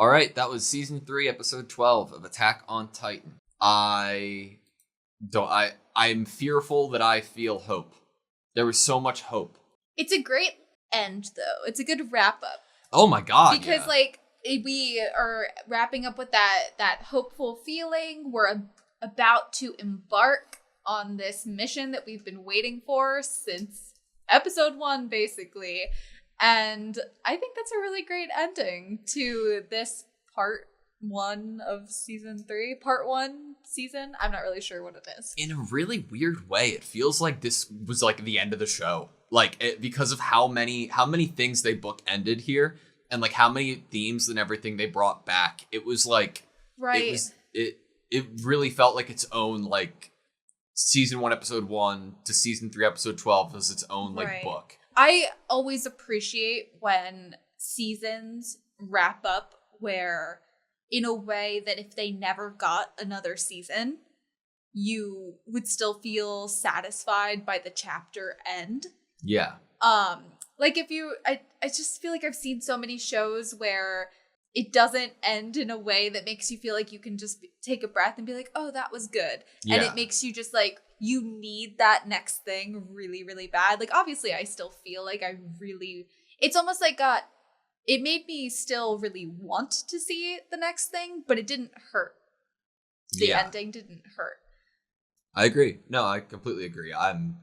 All right, that was season 3, episode 12 of Attack on Titan. I'm fearful that I feel hope. There was so much hope. It's a great end, though. It's a good wrap up. Oh my god! Because we are wrapping up with that hopeful feeling. We're about to embark on this mission that we've been waiting for since episode 1, basically. And I think that's a really great ending to this part 1 of season 3. Part 1 season? I'm not really sure what it is. In a really weird way, it feels like this was like the end of the show. Because of how many things they bookended here, and like how many themes and everything they brought back. It was like it really felt like its own like season 1 episode 1 to season 3 episode 12 was its own book. I always appreciate when seasons wrap up where, in a way that if they never got another season, you would still feel satisfied by the chapter end. Yeah. Like I just feel like I've seen so many shows where it doesn't end in a way that makes you feel like you can just take a breath and be like, oh, that was good. Yeah. And it makes you just like, you need that next thing really, really bad. Like, obviously, I still feel like it's almost like it made me still really want to see the next thing, but it didn't hurt. The ending didn't hurt. I agree. No, I completely agree. I'm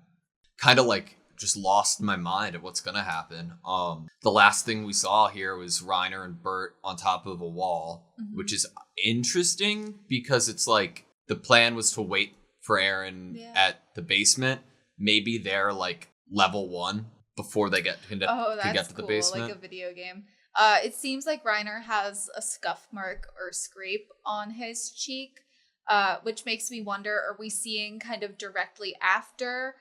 kind of like just lost in my mind at what's gonna happen. The last thing we saw here was Reiner and Bert on top of a wall, which is interesting because it's like the plan was to wait for Eren at the basement. Maybe they're like level 1 before they get to get to the basement. Like a video game. It seems like Reiner has a scuff mark or scrape on his cheek, which makes me wonder, are we seeing kind of directly after?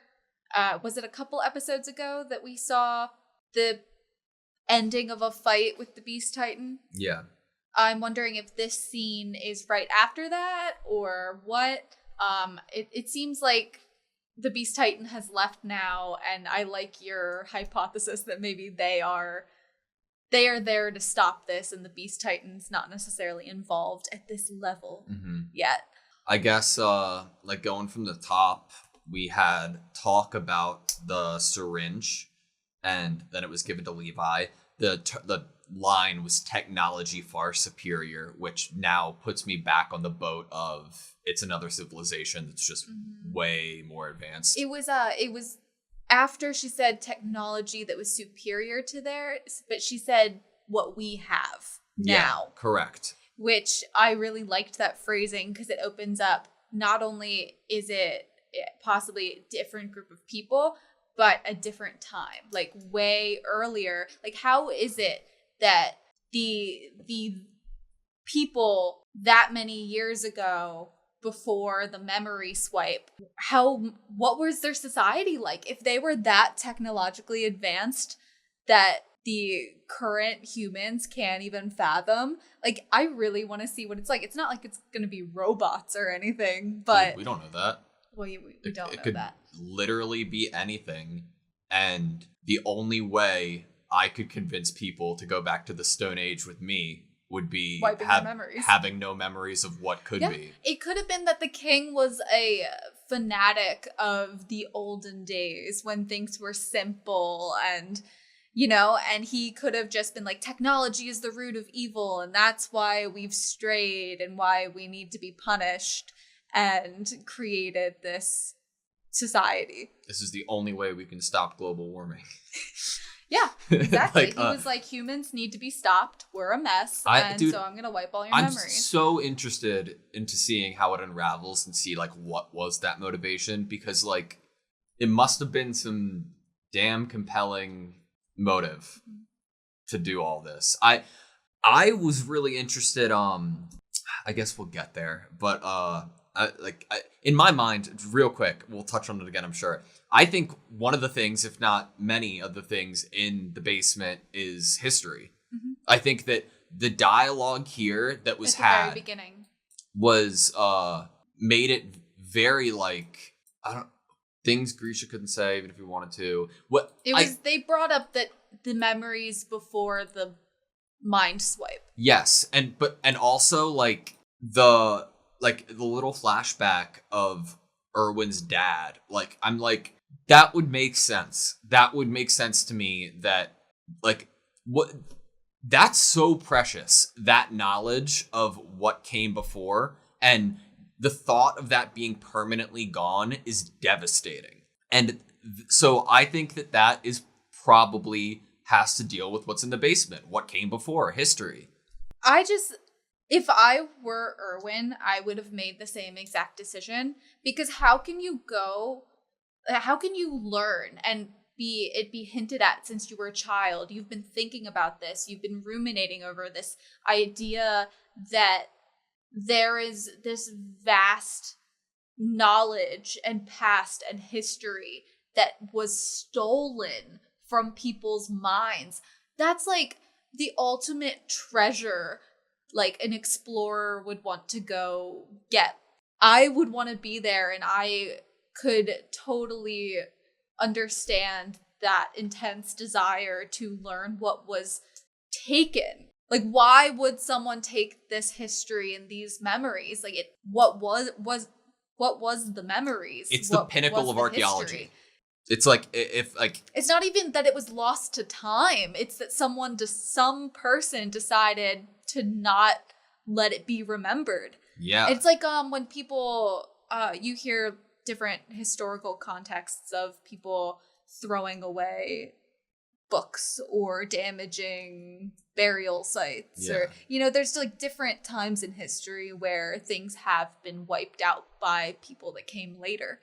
Was it a couple episodes ago that we saw the ending of a fight with the Beast Titan? Yeah. I'm wondering if this scene is right after that or what. It seems like the Beast Titan has left now, and I like your hypothesis that maybe they are there to stop this, and the Beast Titan's not necessarily involved at this level yet. I guess, like going from the top, we had talk about the syringe, and then it was given to Levi. The line was technology far superior, which now puts me back on the boat of it's another civilization that's just way more advanced. It was after she said technology that was superior to theirs, but she said what we have now. Yeah, correct. Which I really liked that phrasing because it opens up, not only is it possibly a different group of people, but a different time, like way earlier. Like, how is it that the people that many years ago, before the memory swipe, what was their society like? If they were that technologically advanced that the current humans can't even fathom, like, I really want to see what it's like. It's not like it's going to be robots or anything, but we don't know that. Well, we don't know that. It could literally be anything, and the only way I could convince people to go back to the Stone Age with me would be having no memories of what could be. It could have been that the king was a fanatic of the olden days when things were simple and, and he could have just been like, technology is the root of evil, and that's why we've strayed and why we need to be punished, and created this society. This is the only way we can stop global warming. Yeah, exactly. He was like, humans need to be stopped. We're a mess. So I'm going to wipe all your memories. I'm so interested into seeing how it unravels and see like what was that motivation, because like it must have been some damn compelling motive to do all this. I was really interested. I guess we'll get there, but in my mind, real quick, we'll touch on it again, I'm sure. I think one of the things, if not many of the things in the basement, is history. I think that the dialogue here that was had at the very beginning was made it very like things Grisha couldn't say even if he wanted to. They brought up that the memories before the mind swipe. Yes, and also like the little flashback of Erwin's dad. Like I'm like, that would make sense. That would make sense to me that like what that's so precious, that knowledge of what came before, and the thought of that being permanently gone is devastating. And so I think that is probably has to deal with what's in the basement, what came before, history. If I were Erwin, I would have made the same exact decision, because how can you learn and be hinted at since you were a child? You've been thinking about this. You've been ruminating over this idea that there is this vast knowledge and past and history that was stolen from people's minds. That's like the ultimate treasure, like an explorer would want to go get. I would want to be there, and I could totally understand that intense desire to learn what was taken. Like, why would someone take this history and these memories? Like, what was the memories? It's the pinnacle of archaeology. History? It's like, if like, it's not even that it was lost to time. It's that some person decided to not let it be remembered. Yeah. It's like when people you hear different historical contexts of people throwing away books or damaging burial sites, or there's like different times in history where things have been wiped out by people that came later.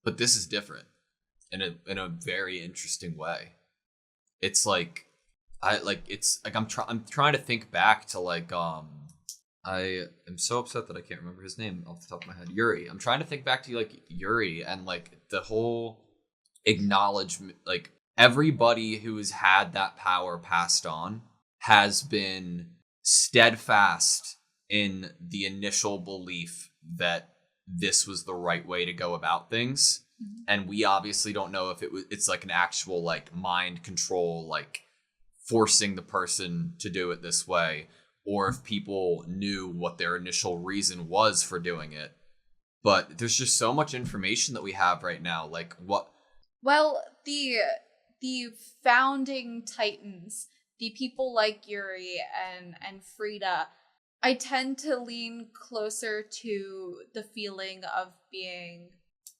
But this is different in a very interesting way. It's like I'm trying to think back to like I am so upset that I can't remember his name off the top of my head. Yuri. I'm trying to think back to like Yuri and like the whole acknowledgement, like everybody who has had that power passed on has been steadfast in the initial belief that this was the right way to go about things. Mm-hmm. And we obviously don't know if it's like an actual like mind control, like forcing the person to do it this way, or if people knew what their initial reason was for doing it. But there's just so much information that we have right now. Like what? Well, the founding titans, the people like Yuri and Frida, I tend to lean closer to the feeling of being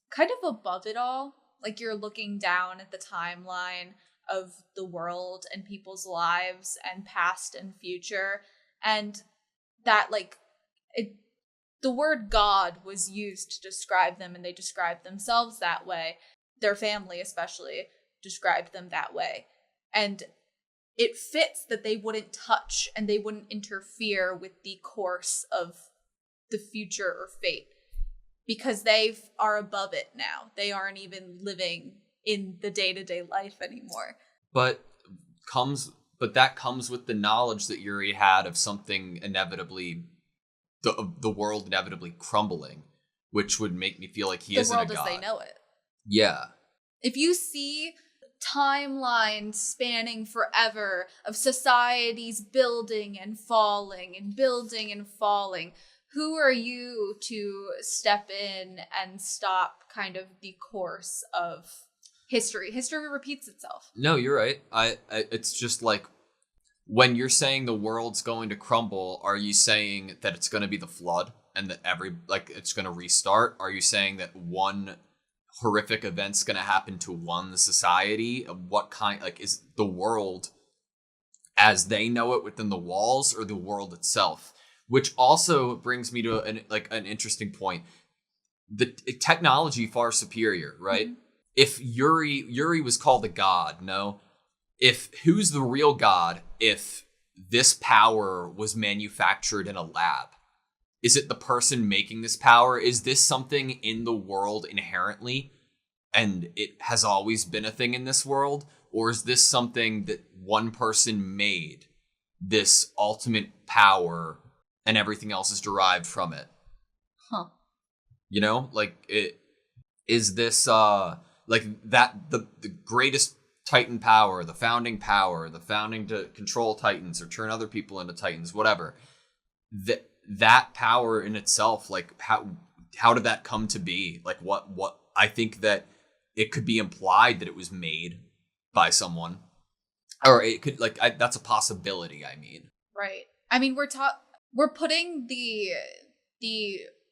kind of above it all. Like you're looking down at the timeline of the world and people's lives and past and future. And that like the word God was used to describe them, and they described themselves that way. Their family especially described them that way. And it fits that they wouldn't touch and they wouldn't interfere with the course of the future or fate, because they are above it now. They aren't even living in the day-to-day life anymore. But that comes with the knowledge that Yuri had of something inevitably, the world inevitably crumbling, which would make me feel like he isn't a god. The world as they know it. Yeah. If you see timelines spanning forever of societies building and falling and building and falling, who are you to step in and stop kind of the course of history? History repeats itself. No, you're right. It's just like, when you're saying the world's going to crumble, are you saying that it's going to be the flood and that it's going to restart? Are you saying that one horrific event's going to happen to one society? What kind, like, is the world as they know it within the walls, or the world itself? Which also brings me to an interesting point. The technology far superior, right? Mm-hmm. If Yuri was called a god, no? If who's the real god if this power was manufactured in a lab? Is it the person making this power? Is this something in the world inherently, and it has always been a thing in this world? Or is this something that one person made, this ultimate power, and everything else is derived from it? Huh. You know, like, is this, like, that, the greatest Titan power, the founding to control Titans or turn other people into Titans, whatever. That power in itself, like how did that come to be? Like what I think that it could be implied that it was made by someone, or it could that's a possibility. I mean, right. I mean, we're putting the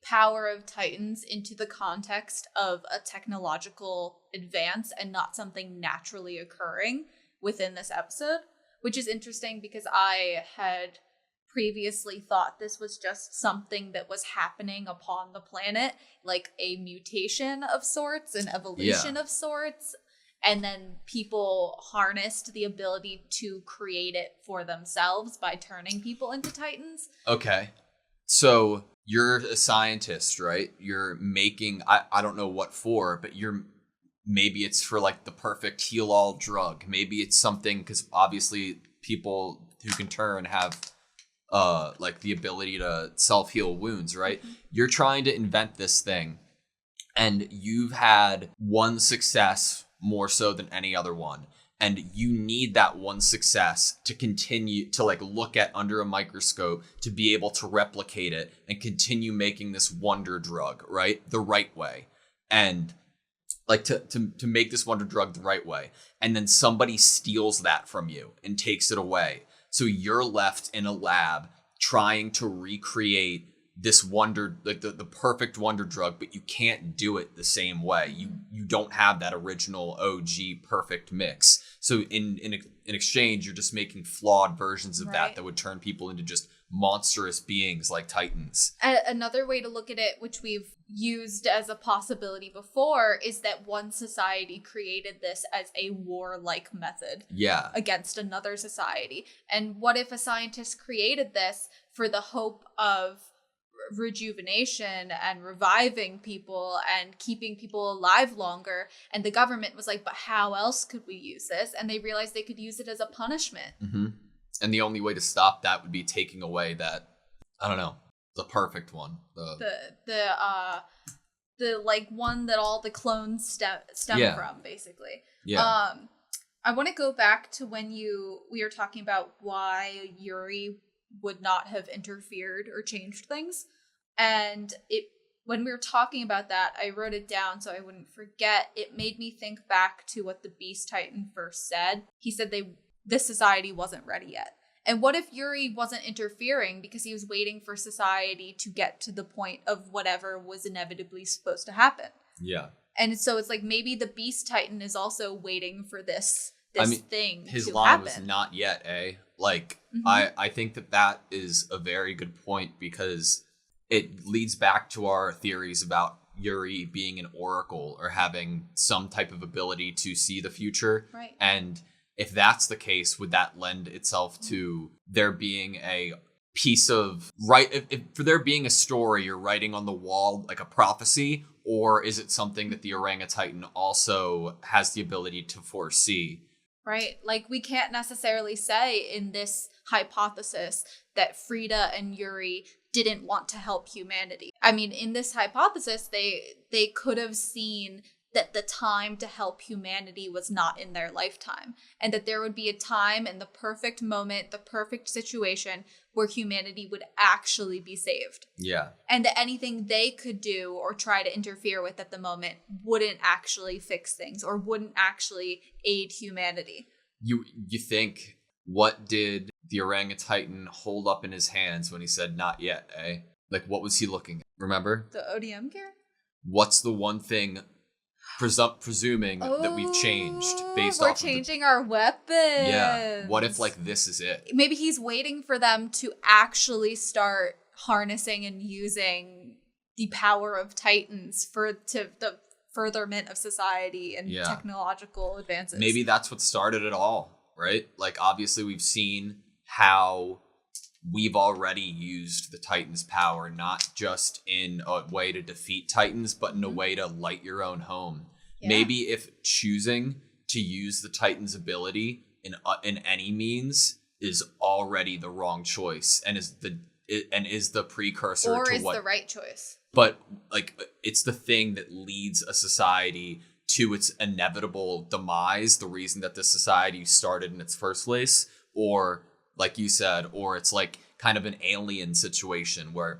power of Titans into the context of a technological advance and not something naturally occurring within this episode, which is interesting because I had previously thought this was just something that was happening upon the planet, like a mutation of sorts, an evolution of sorts, and then people harnessed the ability to create it for themselves by turning people into Titans. Okay. So you're a scientist, right? You're making, I don't know what for, but maybe it's for like the perfect heal-all drug. Maybe it's something, because obviously people who can turn have like the ability to self-heal wounds, right? Mm-hmm. You're trying to invent this thing, and you've had one success more so than any other one. And you need that one success to continue to like look at under a microscope to be able to replicate it and continue making this wonder drug, right? The right way. And like to make this wonder drug the right way. And then somebody steals that from you and takes it away. So you're left in a lab trying to recreate this wonder, like the perfect wonder drug, but you can't do it the same way. You don't have that original OG perfect mix. So in exchange, you're just making flawed versions of that would turn people into just monstrous beings like Titans. Another way to look at it, which we've used as a possibility before, is that one society created this as a warlike method against another society. And what if a scientist created this for the hope of rejuvenation and reviving people and keeping people alive longer, and the government was like, but how else could we use this? And they realized they could use it as a punishment. Mm-hmm. And the only way to stop that would be taking away that, I don't know, the perfect one, the like one that all the clones stem from, basically. I want to go back to when we were talking about why Yuri would not have interfered or changed things. And when we were talking about that, I wrote it down so I wouldn't forget. It made me think back to what the Beast Titan first said. He said this society wasn't ready yet. And what if Yuri wasn't interfering because he was waiting for society to get to the point of whatever was inevitably supposed to happen? Yeah. And so it's like maybe the Beast Titan is also waiting for this thing to happen. His line was not yet, eh? Like, I think that is a very good point, because it leads back to our theories about Yuri being an oracle or having some type of ability to see the future. Right. And if that's the case, would that lend itself to there being a piece of for there being a story or writing on the wall, like a prophecy, or is it something that the orangutan also has the ability to foresee? Right. Like, we can't necessarily say in this hypothesis that Frida and Yuri didn't want to help humanity. I mean, in this hypothesis, they could have seen that the time to help humanity was not in their lifetime, and that there would be a time and the perfect moment, the perfect situation where humanity would actually be saved. Yeah. And that anything they could do or try to interfere with at the moment wouldn't actually fix things or wouldn't actually aid humanity. You think, what did the orangutan hold up in his hands when he said not yet, eh? Like, what was he looking at? Remember? The ODM gear? What's the one thing presuming that we've changed based off of we're changing our weapons. Yeah. What if like this is it? Maybe he's waiting for them to actually start harnessing and using the power of Titans to the furtherment of society and technological advances. Maybe that's what started it all, right? Like, obviously we've seen how we've already used the Titans' power, not just in a way to defeat Titans, but in a way to light your own home. Yeah. Maybe if choosing to use the Titans' ability in any means is already the wrong choice, and is the precursor or to is the right choice. But like, it's the thing that leads a society to its inevitable demise, the reason that this society started in its first place, or like you said, or it's like kind of an alien situation where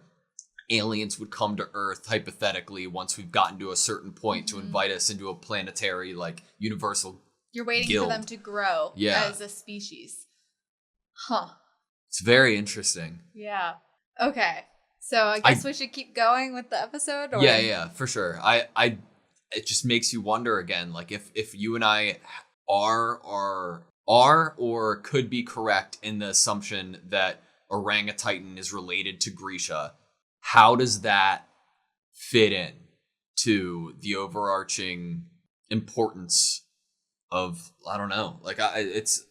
aliens would come to Earth hypothetically once we've gotten to a certain point to invite us into a planetary like universal You're waiting guild. for them to grow as a species. Huh. It's very interesting. Yeah. Okay. So I guess we should keep going with the episode? Or? Yeah, for sure. It just makes you wonder again, like if you and I are or could be correct in the assumption that Orangutan is related to Grisha, how does that fit in to the overarching importance of, I don't know, like it's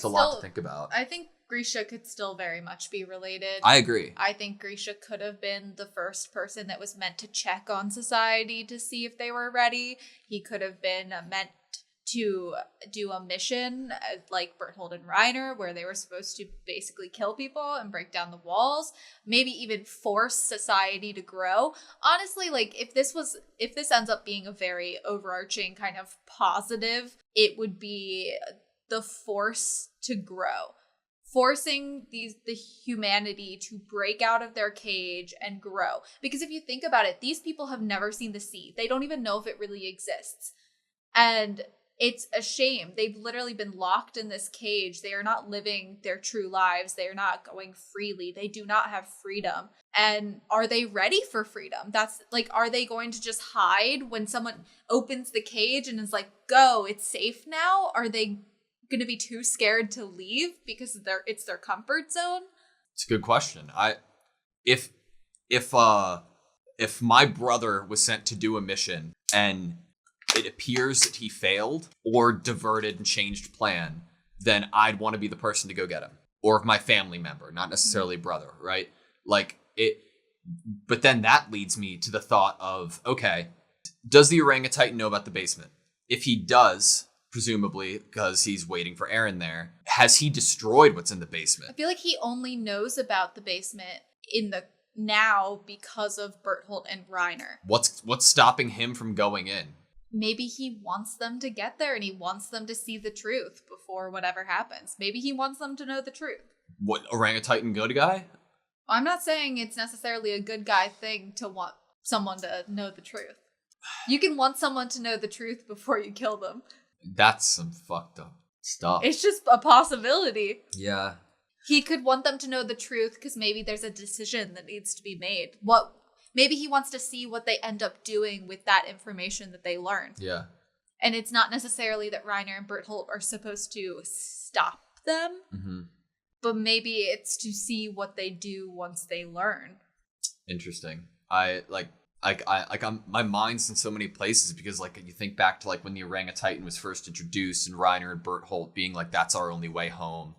a lot to think about. I think Grisha could still very much be related. I agree. I think Grisha could have been the first person that was meant to check on society to see if they were ready. He could have been meant to do a mission like Berthold and Reiner, where they were supposed to basically kill people and break down the walls, maybe even force society to grow. Honestly, like if this ends up being a very overarching kind of positive, it would be the force to grow. Forcing the humanity to break out of their cage and grow. Because if you think about it, these people have never seen the sea. They don't even know if it really exists. And it's a shame. They've literally been locked in this cage. They are not living their true lives. They are not going freely. They do not have freedom. And are they ready for freedom? That's like, are they going to just hide when someone opens the cage and is like, go, it's safe now? Are they going to be too scared to leave because it's their comfort zone? It's a good question. If my brother was sent to do a mission and it appears that he failed or diverted and changed plan, then I'd want to be the person to go get him. Or if my family member, not necessarily brother, right? Like it. But then that leads me to the thought of, okay, does the orangutan know about the basement? If he does, presumably because he's waiting for Aaron there, has he destroyed what's in the basement? I feel like he only knows about the basement now because of Berthold and Reiner. What's stopping him from going in? Maybe he wants them to get there and he wants them to see the truth before whatever happens. Maybe he wants them to know the truth. What, orangutan good guy? I'm not saying it's necessarily a good guy thing to want someone to know the truth. You can want someone to know the truth before you kill them. That's some fucked up stuff. It's just a possibility. Yeah. He could want them to know the truth because maybe there's a decision that needs to be made. Maybe he wants to see what they end up doing with that information that they learned. Yeah. And it's not necessarily that Reiner and Berthold are supposed to stop them, but maybe it's to see what they do once they learn. Interesting. My mind's in so many places because like you think back to like when the orangutan was first introduced and Reiner and Berthold being like, that's our only way home.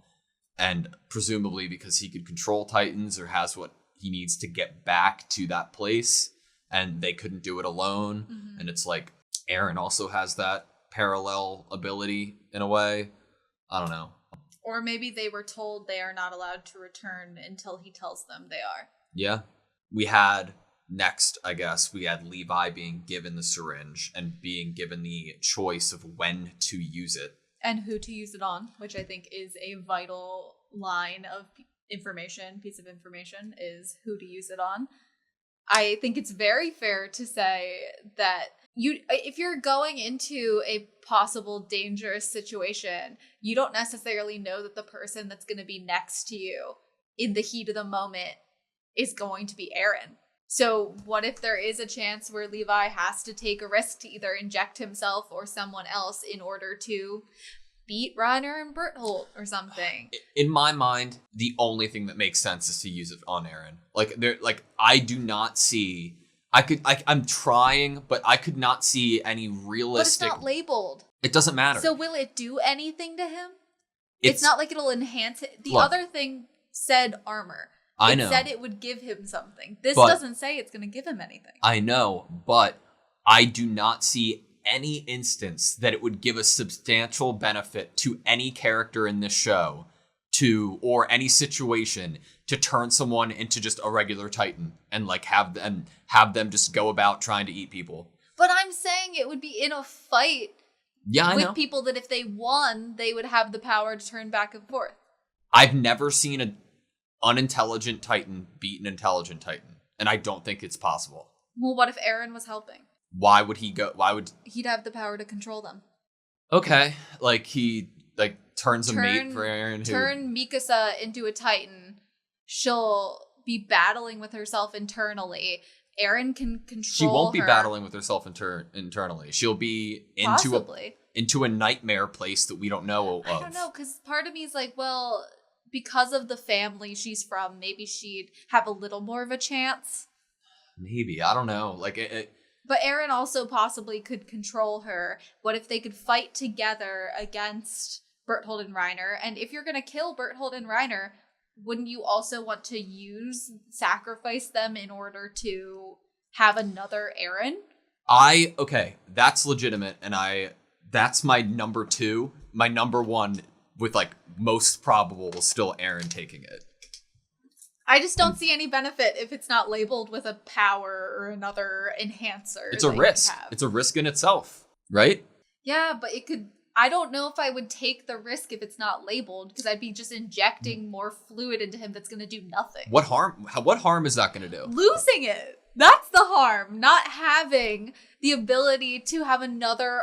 And presumably because he could control titans or has what he needs to get back to that place and they couldn't do it alone. And it's like Aaron also has that parallel ability in a way. I don't know. Or maybe they were told they are not allowed to return until he tells them they are. Yeah. We had next, I guess, we had Levi being given the syringe and being given the choice of when to use it. And who to use it on, which I think is a vital line of piece of information, is who to use it on. I think it's very fair to say that if you're going into a possible dangerous situation, you don't necessarily know that the person that's going to be next to you in the heat of the moment is going to be Aaron. So what if there is a chance where Levi has to take a risk to either inject himself or someone else in order to beat Reiner and Berthold or something? In my mind, the only thing that makes sense is to use it on Aaron. I do not see. I'm trying, but I could not see any realistic. But it's not labeled. It doesn't matter. So will it do anything to him? It's not like it'll enhance it. The other thing said armor. I know. It said it would give him something. This doesn't say it's going to give him anything. I know, but I do not see any instance that it would give a substantial benefit to any character in this show or any situation to turn someone into just a regular Titan and like have them just go about trying to eat people. But I'm I'm saying. It would be in a fight with people that if they won, they would have the power to turn back and forth. I've never seen an unintelligent Titan beat an intelligent Titan, and I don't think it's possible. Well, what if Eren was helping? Why would he go? Why would... He'd have the power to control them. Okay, like he turns a mate for Eren. Turn Mikasa into a Titan. She'll be battling with herself internally. Eren can control She won't be her. battling with herself internally. She'll be into a nightmare place that we don't know of. I don't know, because part of me is like, well, because of the family she's from, maybe she'd have a little more of a chance. Maybe. I don't know. But Eren also possibly could control her. What if they could fight together against Berthold and Reiner? And if you're going to kill Berthold and Reiner, wouldn't you also want to sacrifice them in order to have another Eren? Okay, that's legitimate, and that's my number 2. My number 1 with most probable was still Eren taking it. I just don't see any benefit if it's not labeled with a power or another enhancer. It's a risk. It's a risk in itself, right? Yeah, but it could... I don't know if I would take the risk if it's not labeled, because I'd be just injecting more fluid into him that's going to do nothing. What harm is that going to do? Losing it. That's the harm. Not having the ability to have another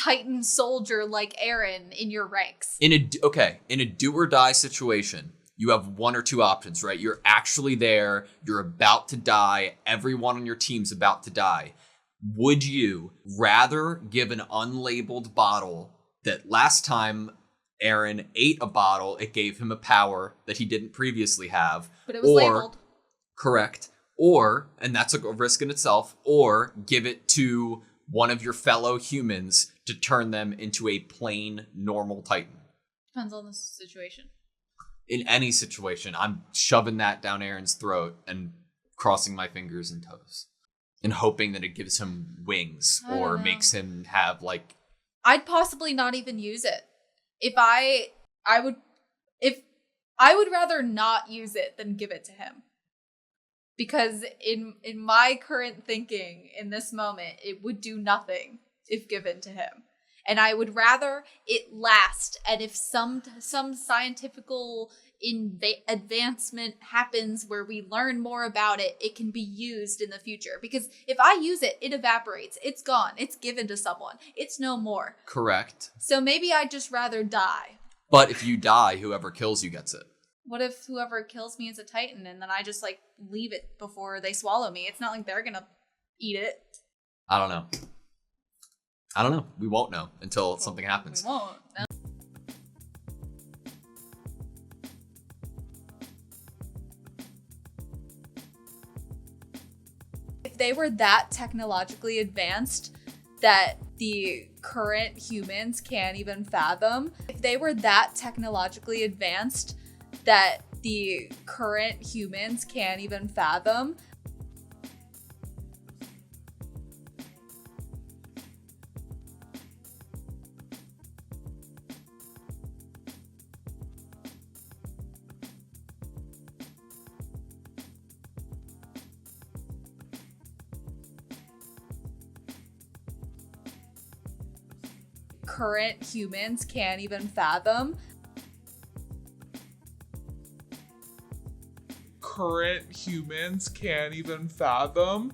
Titan soldier like Eren in your ranks. In a do or die situation, you have one or two options, right? You're actually there. You're about to die. Everyone on your team's about to die. Would you rather give an unlabeled bottle that last time Eren ate a bottle, it gave him a power that he didn't previously have? But it was labeled. Correct. Or, and that's a risk in itself, or give it to one of your fellow humans to turn them into a plain, normal Titan. Depends on the situation. In any situation, I'm shoving that down Eren's throat and crossing my fingers and toes. And hoping that it gives him wings or makes him have I'd possibly not even use it. I would rather not use it than give it to him. Because in my current thinking in this moment, it would do nothing if given to him. And I would rather it last. And if some scientifical advancement happens where we learn more about it, it can be used in the future. Because if I use it, it evaporates. It's gone. It's given to someone. It's no more. Correct. So maybe I'd just rather die. But if you die, whoever kills you gets it. What if whoever kills me is a Titan and then I just leave it before they swallow me? It's not like they're gonna eat it. I don't know. We won't know until something happens. We won't. No. If they were that technologically advanced that the current humans can't even fathom, current humans can't even fathom